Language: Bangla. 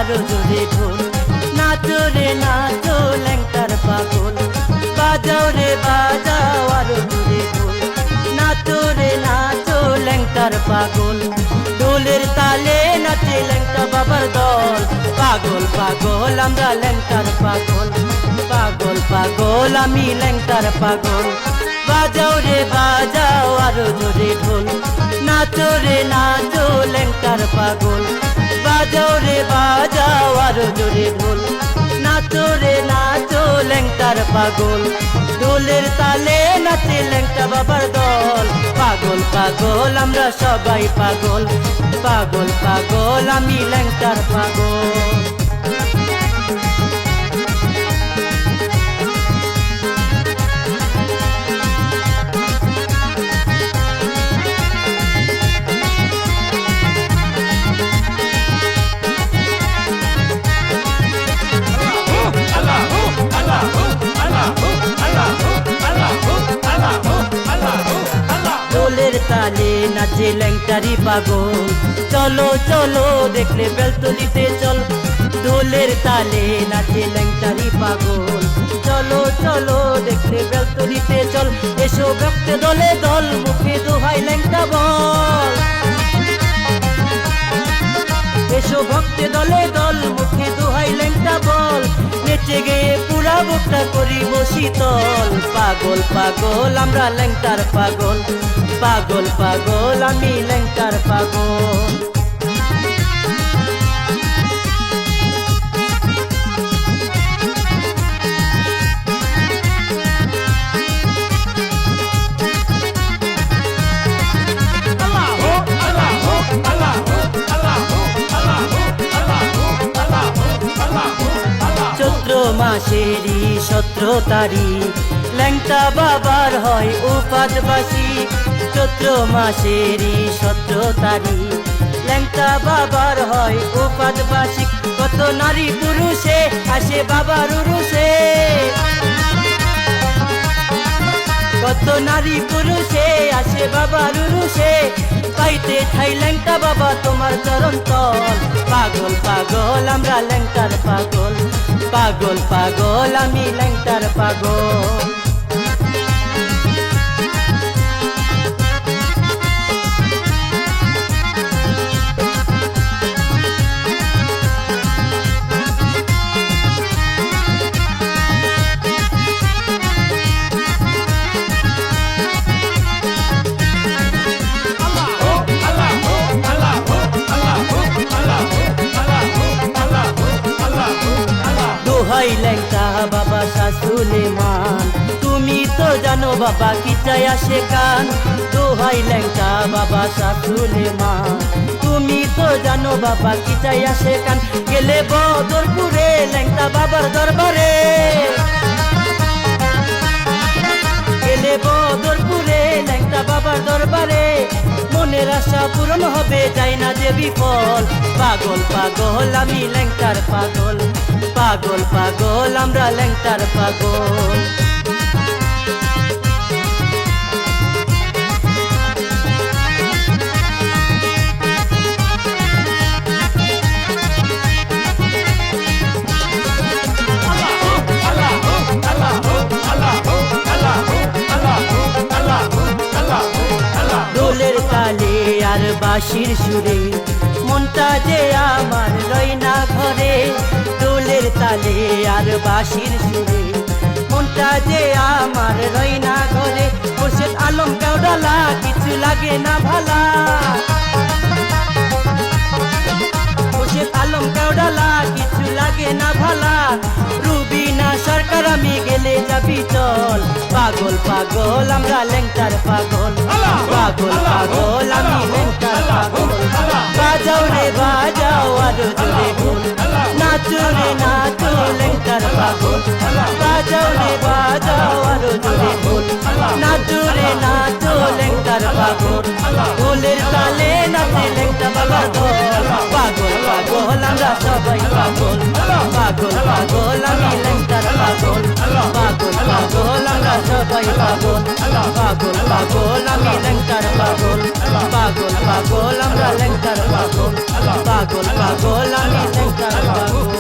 আরো জোরে ঢোল, নাচো রে নাচো ল্যাংটার পাগল, বাজাও রে বাজাও আরো জোরে ঢোল, নাচো রে নাচো ল্যাংটার পাগল। ঢোলের তালে নাচে ল্যাংটা বাবার দল, পাগল পাগল আমরা ল্যাংটার পাগল, পাগল পাগল আমি ল্যাংটার পাগল। বাজাও রে বাজাও আরো জোরে ঢোল, নাচো রে নাচো ল্যাংটার পাগল, বাজাও রে বাজাও আরো জোরে ঢোল, নাচো রে নাচো ল্যাংটার পাগল। ঢোলের তালে নাচে ল্যাংটা বাবার দল, পাগল পাগল আমরা সবাই পাগল, পাগল পাগল আমি ল্যাংটার পাগল। ঢোলের তালে নাচে ল্যাংটারি পাগল, চলো চলো দেখলে বেলতলিতে চল। ঢোলের তালে নাচে ল্যাংটারি পাগল, চলো চলো দেখলে বেলতলিতে চল। এসো ভক্তে দলে দল, মুখে দোহাই ল্যাংটা বল। এসো ভক্তে দলে দল, মুখে দোহাই ল্যাংটা বল। নেচে গিয়ে পুরা বুকটা করিব শীতল, পাগল পাগল আমরা ল্যাংটার পাগল, পাগল পাগল আমি ল্যাংটার পাগল। চৈত্র মাসেরই 17 তারিখ ল্যাংটা বাবার হয় উপাদবাসী। চৈত্র মাসেরই 17 তারিখ ল্যাংটা বাবার হয় উপাদবাসী। কত নারী পুরুষে আসে বাবার উরুষে, কত নারী পুরুষে আসে বাবার উরুষে। পাইতে ঠাই ল্যাংটা বাবা তোমার চরণ তল, পাগল পাগল আমরা ল্যাংটার পাগল, পাগল পাগল আমি ল্যাংটার পাগল। দোহাই ল্যাংটা বাবা শাশুলে মান, তুমি তো জানো বাবা কি চাই আসে কান। দোহাই ল্যাংটা বাবা শাশুলে মান, তুমি তো জানো বাবা কি চাই আসে কান। গেলে বদরপুরে ল্যাংটা বাবার দরবারে, গেলে বদরপুরে ল্যাংটা বাবার দরবারে। মনের আশা পূরণ হবে যাই না যে বিফল, পাগল পাগল আমি ল্যাংটার পাগল, পাগল পাগল আমরা ল্যাংটার পাগল। ঢোলের তালে আর বাঁশির সুরে মনটা যে আমার রয় না ঘরে। ঢোলের তালে আর বাঁশির সুরে মনটা যে আমার রয় না ঘরে। মুর্শিদ আলম কেওড়ালা কিছু লাগে না ভালা, মুর্শিদ আলম কেওড়ালা কিছু লাগে না ভালা। রুবিনা সরকার আমি গেলে যাবি চল, পাগল পাগল আমরা ল্যাংটার পাগল, পাগল পাগল আমি ল্যাংটার পাগল। বাজাও রে বাজাও আরো জোরে ঢোল, নাচো রে নাচো ল্যাংটার পাগল। বাজাও রে বাজাও আরো জোরে ঢোল, নাচো রে নাচো ল্যাংটার পাগল। ঢোলের তালে নাচে ল্যাংটা বাবার দল, পাগল পাগল আমরা সবাই পাগল, পাগল পাগল আমি ল্যাংটার পাগল, পাগল পাগল আমরা সবাই পাগল, পাগল পাগল আমি ল্যাংটার পাগল, পাগল পাগল আমরা ল্যাংটার পাগল। পাগল পাগল আমি ল্যাংটার পাগল